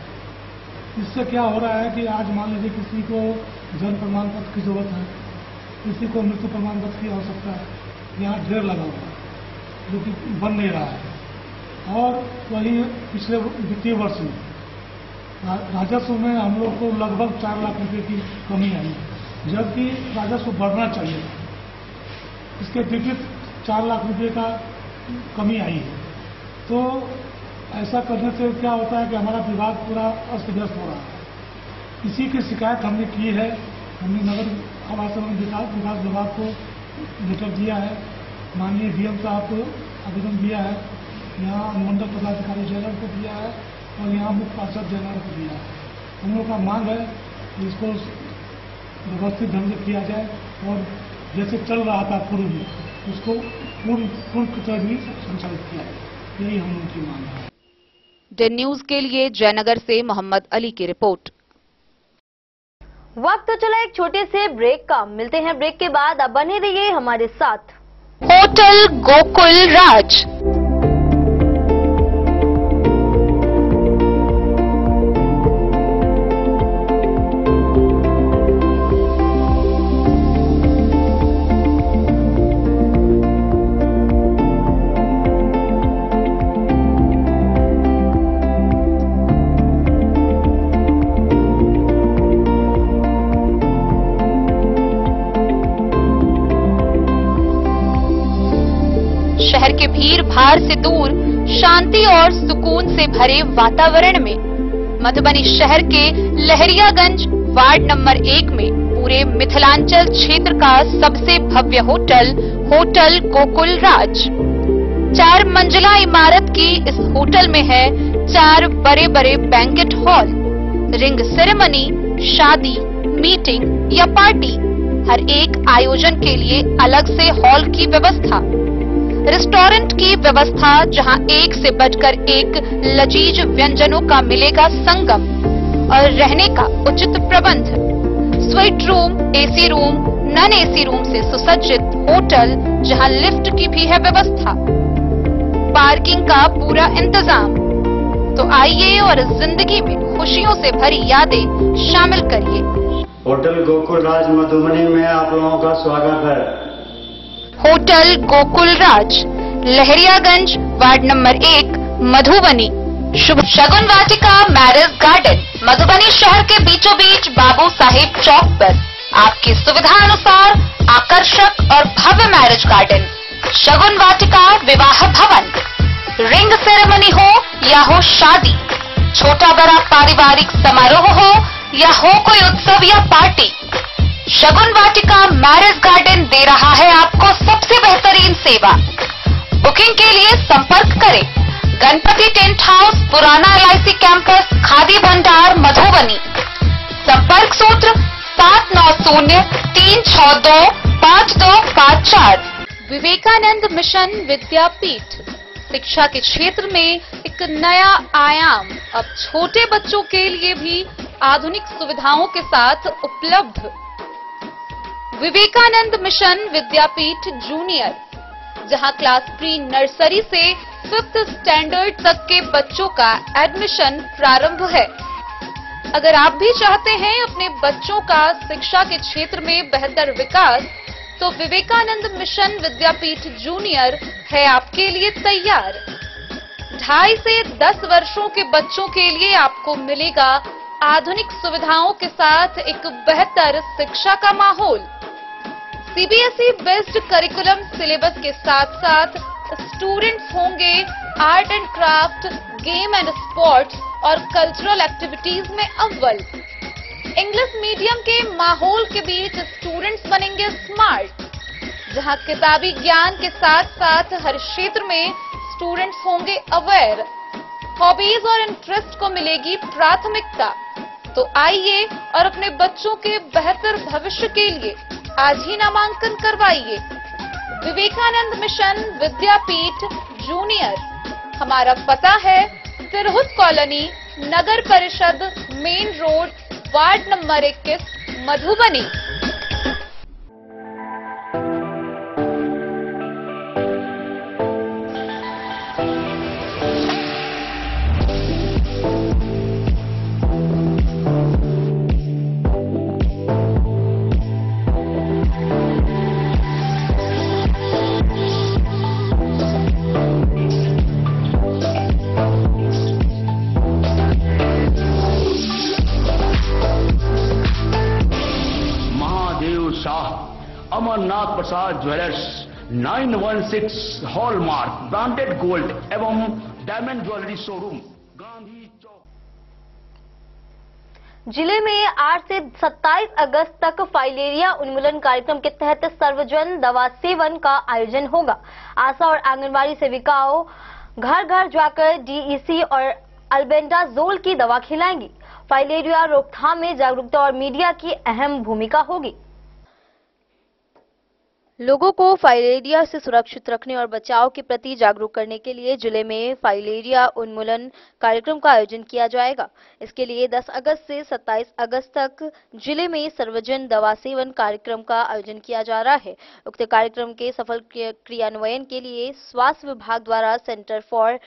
इससे क्या हो रहा है कि आज मान लीजिए किसी को जन्म प्रमाण पत्र की जरूरत है, किसी को मृत्यु प्रमाण पत्र की आवश्यकता है, यहाँ ढेर लगा हुआ है जो कि बन नहीं रहा है। और वही पिछले वित्तीय वर्ष में राजस्व में हम लोग को लगभग 4 लाख रुपए की कमी आई है, जबकि राजस्व बढ़ना चाहिए। इसके विपरीत 4 लाख रुपए का कमी आई है। तो ऐसा करने से क्या होता है कि हमारा विभाग पूरा अस्त व्यस्त हो रहा है। इसी की शिकायत हमने की है। हमने नगर आवास एवं विकास विभाग को लेटर दिया है, माननीय डीएम साहब को आवेदन दिया है, यहाँ अनुमंडल पदाधिकारी जनरल को दिया है और यहाँ मुख्य पार्षद जनरल को दिया है। हम लोग का मांग है कि इसको व्यवस्थित ढंग से किया जाए और जैसे चल रहा था पूर्व में उसको पूर्ण तरह भी संचालित किया जाए। यही हम उनकी मांग है। डेन न्यूज के लिए जयनगर से मोहम्मद अली की रिपोर्ट। वक्त तो चला एक छोटे से ब्रेक का। मिलते हैं ब्रेक के बाद। आप बने रहिए हमारे साथ। होटल गोकुल राज, शहर के भीड़ भाड़ से दूर शांति और सुकून से भरे वातावरण में मधुबनी शहर के लहरियागंज वार्ड नंबर 1 में पूरे मिथिलांचल क्षेत्र का सबसे भव्य होटल होटल गोकुल राज। 4 मंजिला इमारत की इस होटल में है 4 बड़े बड़े बैंकेट हॉल, रिंग सेरेमनी, शादी, मीटिंग या पार्टी, हर एक आयोजन के लिए अलग से हॉल की व्यवस्था, रेस्टोरेंट की व्यवस्था जहां एक से बढ़कर एक लजीज व्यंजनों का मिलेगा संगम, और रहने का उचित प्रबंध, suite room, AC room, non AC room से सुसज्जित होटल जहां लिफ्ट की भी है व्यवस्था, पार्किंग का पूरा इंतजाम। तो आइए और जिंदगी में खुशियों से भरी यादें शामिल करिए। होटल गोकुल राज मधुबनी में आप लोगों का स्वागत है। होटल गोकुल राज, लहरियागंज वार्ड नंबर 1 मधुबनी। शुभ शगुन वाटिका मैरिज गार्डन, मधुबनी शहर के बीचों बीच बाबू साहेब चौक पर आपकी सुविधा अनुसार आकर्षक और भव्य मैरिज गार्डन, शगुन वाटिका विवाह भवन। रिंग सेरेमनी हो या हो शादी, छोटा बड़ा पारिवारिक समारोह हो या हो कोई उत्सव या पार्टी, शगुन वाटिका मैरिज गार्डन दे रहा है आपको सबसे बेहतरीन सेवा। बुकिंग के लिए संपर्क करें गणपति टेंट हाउस, पुराना LIC कैंपस, खादी भंडार, मधुबनी। संपर्क सूत्र 7903625254। विवेकानंद मिशन विद्यापीठ, शिक्षा के क्षेत्र में एक नया आयाम, अब छोटे बच्चों के लिए भी आधुनिक सुविधाओं के साथ उपलब्ध। विवेकानंद मिशन विद्यापीठ जूनियर, जहां क्लास प्री नर्सरी से 5th स्टैंडर्ड तक के बच्चों का एडमिशन प्रारंभ है। अगर आप भी चाहते हैं अपने बच्चों का शिक्षा के क्षेत्र में बेहतर विकास, तो विवेकानंद मिशन विद्यापीठ जूनियर है आपके लिए तैयार। 2.5 से 10 वर्षों के बच्चों के लिए आपको मिलेगा आधुनिक सुविधाओं के साथ एक बेहतर शिक्षा का माहौल। CBSE बेस्ड करिकुलम सिलेबस के साथ साथ स्टूडेंट्स होंगे art and craft, game and sports और कल्चरल एक्टिविटीज में अव्वल। इंग्लिश मीडियम के माहौल के बीच स्टूडेंट्स बनेंगे स्मार्ट, जहां किताबी ज्ञान के साथ साथ हर क्षेत्र में स्टूडेंट्स होंगे अवेयर। हॉबीज और इंटरेस्ट को मिलेगी प्राथमिकता। तो आइए और अपने बच्चों के बेहतर भविष्य के लिए आज ही नामांकन करवाइए। विवेकानंद मिशन विद्यापीठ जूनियर, हमारा पता है तिरहुत कॉलोनी, नगर परिषद main road, ward number 21 Madhubani. Amarnath Prasad jewellers 916 hallmark branded gold एवं diamond jewellery showroom, Gandhi Chowk. जिले में 8 से 27 अगस्त तक फाइलेरिया उन्मूलन कार्यक्रम के तहत सर्वजन दवा सेवन का आयोजन होगा। आशा और आंगनबाड़ी सेविकाओं घर घर जाकर DEC और अल्बेंडाजोल की दवा खिलाएंगी। फाइलेरिया रोकथाम में जागरूकता और मीडिया की अहम भूमिका होगी। लोगों को फाइलेरिया से सुरक्षित रखने और बचाव के प्रति जागरूक करने के लिए जिले में फाइलेरिया उन्मूलन कार्यक्रम का आयोजन किया जाएगा। इसके लिए 10 अगस्त से 27 अगस्त तक जिले में सर्वजन दवा सेवन कार्यक्रम का आयोजन किया जा रहा है। उक्त कार्यक्रम के सफल क्रियान्वयन के लिए स्वास्थ्य विभाग द्वारा centre for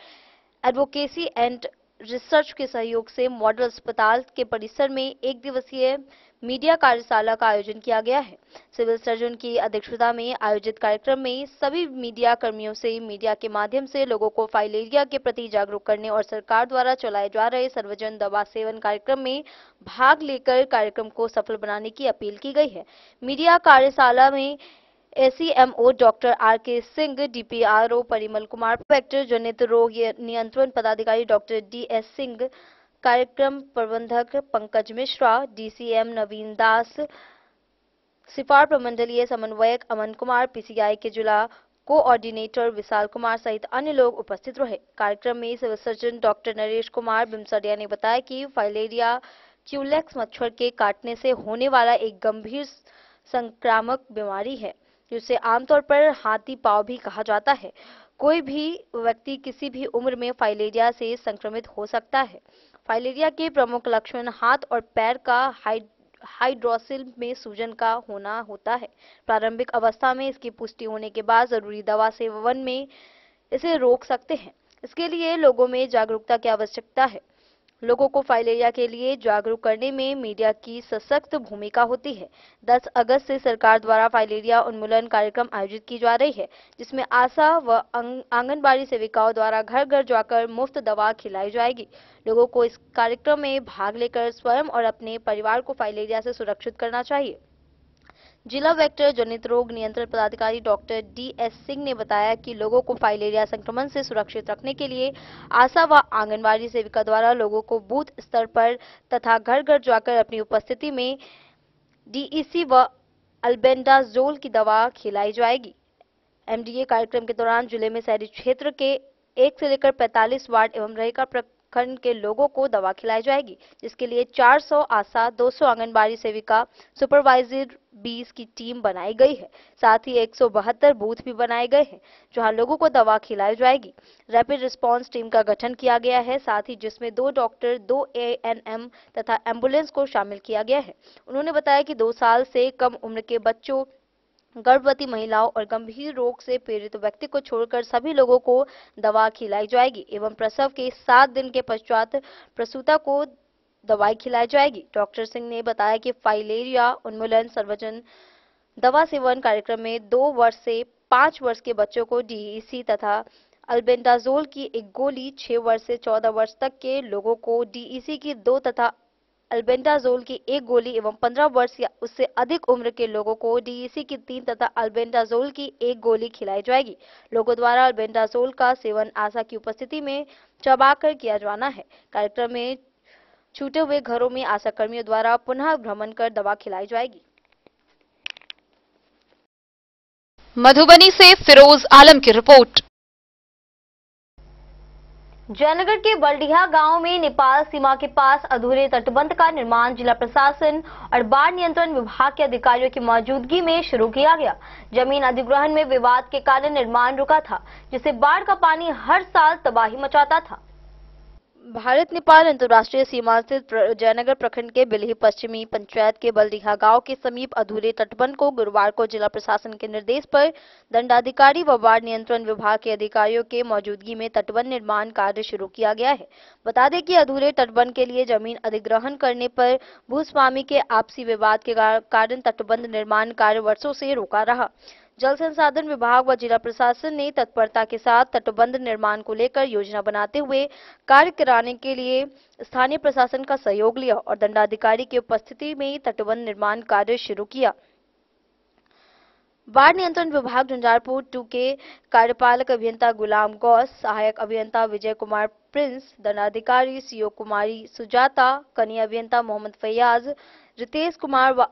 advocacy and research के सहयोग से मॉडल अस्पताल के परिसर में 1 दिवसीय मीडिया कार्यशाला का आयोजन किया गया है। सिविल सर्जन की अध्यक्षता में आयोजित कार्यक्रम में सभी मीडिया कर्मियों से मीडिया के माध्यम से लोगों को फाइलेरिया के प्रति जागरूक करने और सरकार द्वारा चलाए जा रहे सर्वजन दवा सेवन कार्यक्रम में भाग लेकर कार्यक्रम को सफल बनाने की अपील की गई है। मीडिया कार्यशाला में ACMO doctor RK Singh, DPRO Parimal Kumar, inspector जनित रोग नियंत्रण पदाधिकारी डॉक्टर DS सिंह, कार्यक्रम प्रबंधक पंकज मिश्रा, डीसीएम नवीन दास, सिफार प्रमंडलीय समन्वयक अमन कुमार, पीसीआई के जिला कोऑर्डिनेटर विशाल कुमार सहित अन्य लोग उपस्थित रहे। कार्यक्रम में civil surgeon doctor Naresh Kumar Bimsaria ने बताया कि फाइलेरिया क्यूलेक्स मच्छर के काटने से होने वाला एक गंभीर संक्रामक बीमारी है, जिसे आमतौर पर हाथी पांव भी कहा जाता है। कोई भी व्यक्ति किसी भी उम्र में फाइलेरिया से संक्रमित हो सकता है। फाइलेरिया के प्रमुख लक्षण हाथ और पैर का हाइड्रोसिल में सूजन का होना होता है। प्रारंभिक अवस्था में इसकी पुष्टि होने के बाद जरूरी दवा सेवन में इसे रोक सकते हैं। इसके लिए लोगों में जागरूकता की आवश्यकता है। लोगों को फाइलेरिया के लिए जागरूक करने में मीडिया की सशक्त भूमिका होती है। 10 अगस्त से सरकार द्वारा फाइलेरिया उन्मूलन कार्यक्रम आयोजित की जा रही है, जिसमें आशा व आंगनबाड़ी सेविकाओं द्वारा घर घर जाकर मुफ्त दवा खिलाई जाएगी। लोगों को इस कार्यक्रम में भाग लेकर स्वयं और अपने परिवार को फाइलेरिया से सुरक्षित करना चाहिए। जिला वेक्टर जनित रोग नियंत्रण पदाधिकारी डॉक्टर डीएस सिंह ने बताया कि लोगों को फाइलेरिया संक्रमण से सुरक्षित रखने के लिए आशा व आंगनबाड़ी सेविका द्वारा लोगों को बूथ स्तर पर तथा घर घर जाकर अपनी उपस्थिति में डीईसी व अल्बेंडाजोल की दवा खिलाई जाएगी। एमडीए कार्यक्रम के दौरान जिले में शहरी क्षेत्र के 1 से लेकर 45 वार्ड एवं रहेगा प्रखंड के लोगों को दवा खिलाई जाएगी, जिसके लिए 400 आशा, 200 आंगनबाड़ी सेविका, सुपरवाइजर 20 की टीम बनाई गई है। साथ ही 172 बूथ भी बनाए गए हैं, जहां लोगों को दवा खिलाई जाएगी। रैपिड रिस्पांस टीम का गठन किया गया है, साथ ही जिसमें 2 डॉक्टर, 2 एएनएम तथा एम्बुलेंस को शामिल किया गया है। उन्होंने बताया कि 2 साल से कम उम्र के बच्चों, गर्भवती महिलाओं और गंभीर रोग से पीड़ित व्यक्ति को छोड़कर सभी लोगों को दवा खिलाई जाएगी एवं प्रसव के 7 दिन के पश्चात प्रसूता को दवाई खिलाई जाएगी। डॉक्टर सिंह ने बताया कि फाइलेरिया उन्मूलन सर्वजन दवा सेवन कार्यक्रम में 2 वर्ष से 5 वर्ष के बच्चों को डीईसी तथा अल्बेंडाजोल की 1 गोली, 6 वर्ष से 14 वर्ष तक के लोगों को डीईसी की 2 तथा अल्बेंडाजोल की 1 गोली एवं 15 वर्ष या उससे अधिक उम्र के लोगों को डीईसी की 3 तथा अल्बेंडाजोल की 1 गोली खिलाई जाएगी। लोगों द्वारा अल्बेंडाजोल का सेवन आशा की उपस्थिति में चबाकर किया जाना है। कार्यक्रम में छूटे हुए घरों में आशा कर्मियों द्वारा पुनः भ्रमण कर दवा खिलाई जाएगी। मधुबनी से फिरोज आलम की रिपोर्ट। जयनगर के बलडीहा गांव में नेपाल सीमा के पास अधूरे तटबंध का निर्माण जिला प्रशासन और बाढ़ नियंत्रण विभाग के अधिकारियों की मौजूदगी में शुरू किया गया। जमीन अधिग्रहण में विवाद के कारण निर्माण रुका था, जिससे बाढ़ का पानी हर साल तबाही मचाता था। भारत नेपाल अंतर्राष्ट्रीय सीमा स्थित जयनगर प्रखंड के बिल्ही पश्चिमी पंचायत के बलडीहा गांव के समीप अधूरे तटबंध को गुरुवार को जिला प्रशासन के निर्देश पर दंडाधिकारी व बाढ़ नियंत्रण विभाग के अधिकारियों के मौजूदगी में तटबंध निर्माण कार्य शुरू किया गया है। बता दें कि अधूरे तटबंध के लिए जमीन अधिग्रहण करने पर भूस्वामी के आपसी विवाद के कारण तटबंध निर्माण कार्य वर्षों से रोका रहा। जल संसाधन विभाग व जिला प्रशासन ने तत्परता के साथ तटबंध निर्माण को लेकर योजना बनाते हुए कार्य कराने के लिए स्थानीय प्रशासन का सहयोग लिया और दंडाधिकारी की उपस्थिति में तटबंध निर्माण कार्य शुरू किया। बाढ़ नियंत्रण विभाग झंझारपुर 2 के कार्यपालक अभियंता गुलाम गौस, सहायक अभियंता विजय कुमार प्रिंस, दंडाधिकारी सीओ कुमारी सुजाता, कनीय अभियंता मोहम्मद फैयाज, रितेश कुमार व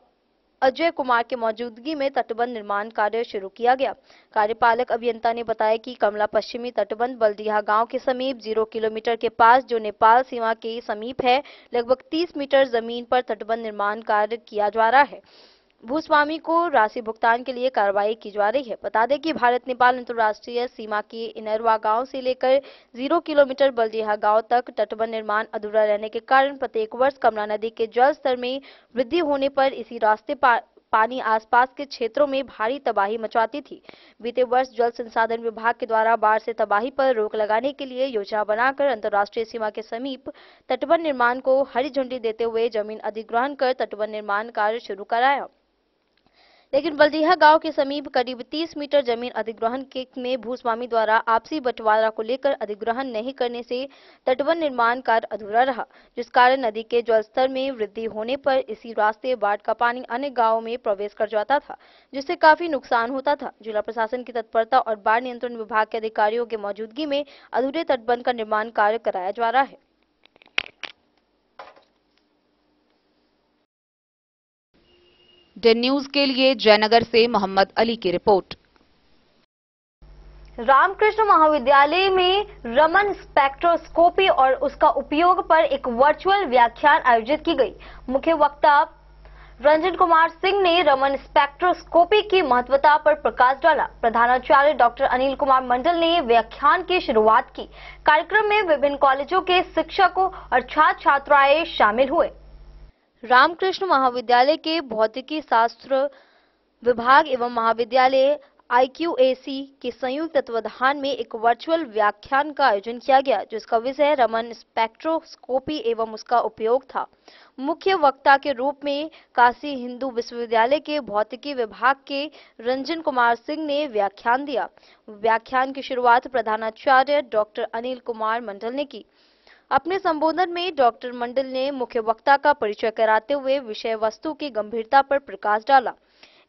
अजय कुमार के मौजूदगी में तटबंध निर्माण कार्य शुरू किया गया। कार्यपालक अभियंता ने बताया कि कमला पश्चिमी तटबंध बलडीहा गांव के समीप 0 किलोमीटर के पास, जो नेपाल सीमा के समीप है, लगभग 30 मीटर जमीन पर तटबंध निर्माण कार्य किया जा रहा है। भूस्वामी को राशि भुगतान के लिए कार्रवाई की जा रही है। बता दें कि भारत नेपाल अंतर्राष्ट्रीय सीमा के इनरवा गांव से लेकर 0 किलोमीटर बलडीहा गांव तक तटबंध निर्माण अधूरा रहने के कारण प्रत्येक वर्ष कमला नदी के जल स्तर में वृद्धि होने पर इसी रास्ते पानी आसपास के क्षेत्रों में भारी तबाही मचाती थी। बीते वर्ष जल संसाधन विभाग के द्वारा बाढ़ से तबाही पर रोक लगाने के लिए योजना बनाकर अंतर्राष्ट्रीय सीमा के समीप तटबंध निर्माण को हरी झंडी देते हुए जमीन अधिग्रहण कर तटबंध निर्माण कार्य शुरू कराया, लेकिन बलडीहा गांव के समीप करीब 30 मीटर जमीन अधिग्रहण में भूस्वामी द्वारा आपसी बंटवारा को लेकर अधिग्रहण नहीं करने से तटबंध निर्माण कार्य अधूरा रहा, जिस कारण नदी के जलस्तर में वृद्धि होने पर इसी रास्ते बाढ़ का पानी अन्य गांवों में प्रवेश कर जाता था, जिससे काफी नुकसान होता था। जिला प्रशासन की तत्परता और बाढ़ नियंत्रण विभाग के अधिकारियों की मौजूदगी में अधूरे तटबंध का निर्माण कार्य कराया जा रहा है। डेन न्यूज के लिए जयनगर से मोहम्मद अली की रिपोर्ट। रामकृष्ण महाविद्यालय में रमन स्पेक्ट्रोस्कोपी और उसका उपयोग पर एक वर्चुअल व्याख्यान आयोजित की गई। मुख्य वक्ता रंजन कुमार सिंह ने रमन स्पेक्ट्रोस्कोपी की महत्वता पर प्रकाश डाला। प्रधानाचार्य डॉक्टर अनिल कुमार मंडल ने व्याख्यान की शुरुआत की। कार्यक्रम में विभिन्न कॉलेजों के शिक्षकों और छात्र छात्राएं शामिल हुए। रामकृष्ण महाविद्यालय के भौतिकी शास्त्र विभाग एवं महाविद्यालय IQAC के संयुक्त तत्वाधान में एक वर्चुअल व्याख्यान का आयोजन किया गया, जिसका विषय रमन स्पेक्ट्रोस्कोपी एवं उसका उपयोग था। मुख्य वक्ता के रूप में काशी हिंदू विश्वविद्यालय के भौतिकी विभाग के रंजन कुमार सिंह ने व्याख्यान दिया। व्याख्यान की शुरुआत प्रधानाचार्य डॉक्टर अनिल कुमार मंडल ने की। अपने संबोधन में डॉक्टर मंडल ने मुख्य वक्ता का परिचय कराते हुए विषय वस्तु की गंभीरता पर प्रकाश डाला।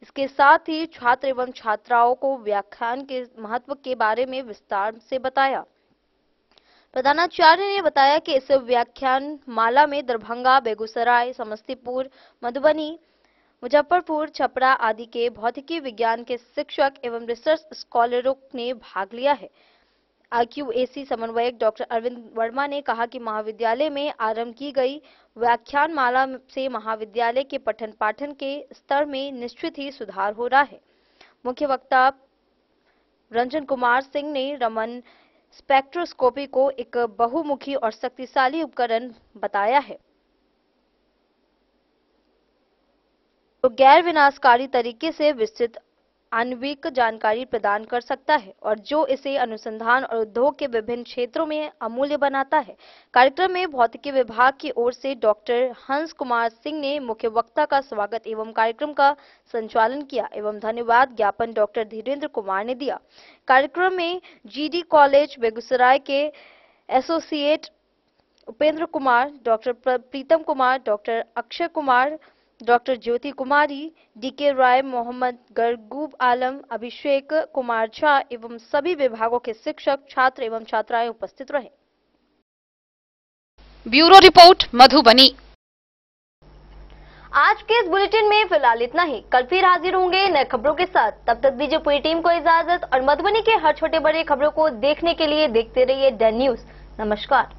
इसके साथ ही छात्र एवं छात्राओं को व्याख्यान के महत्व के बारे में विस्तार से बताया। प्रधानाचार्य ने बताया कि इस व्याख्यान माला में दरभंगा, बेगूसराय, समस्तीपुर, मधुबनी, मुजफ्फरपुर, छपरा आदि के भौतिकी विज्ञान के शिक्षक एवं रिसर्च स्कॉलरों ने भाग लिया है। IQAC समन्वयक डॉक्टर अरविंद वर्मा ने कहा कि महाविद्यालय में आरंभ की गई व्याख्यान माला से महाविद्यालय के पठन पाठन के स्तर में निश्चित ही सुधार हो रहा है। मुख्य वक्ता रंजन कुमार सिंह ने रमन स्पेक्ट्रोस्कोपी को एक बहुमुखी और शक्तिशाली उपकरण बताया है, जो गैर विनाशकारी तरीके से विस्तृत आणविक जानकारी प्रदान कर सकता है और जो इसे अनुसंधान और उद्योग के विभिन्न क्षेत्रों में अमूल्य बनाता है। कार्यक्रम में भौतिकी विभाग की ओर से डॉक्टर हंस कुमार सिंह ने मुख्य वक्ता का स्वागत एवं कार्यक्रम का संचालन किया एवं धन्यवाद ज्ञापन डॉक्टर धीरेन्द्र कुमार ने दिया। कार्यक्रम में GD कॉलेज बेगूसराय के associate Upendra Kumar, doctor Pritam Kumar, doctor Akshay Kumar, doctor ज्योति कुमारी, DK राय, मोहम्मद गरगूब आलम, अभिषेक कुमार झा एवं सभी विभागों के शिक्षक, छात्र एवं छात्राएं उपस्थित रहे। Bureau report Madhubani. आज के इस बुलेटिन में फिलहाल इतना ही। कल फिर हाजिर होंगे नए खबरों के साथ। तब तक दीजिए पूरी टीम को इजाजत और मधुबनी के हर छोटे बड़े खबरों को देखने के लिए देखते रहिए डेन न्यूज। नमस्कार।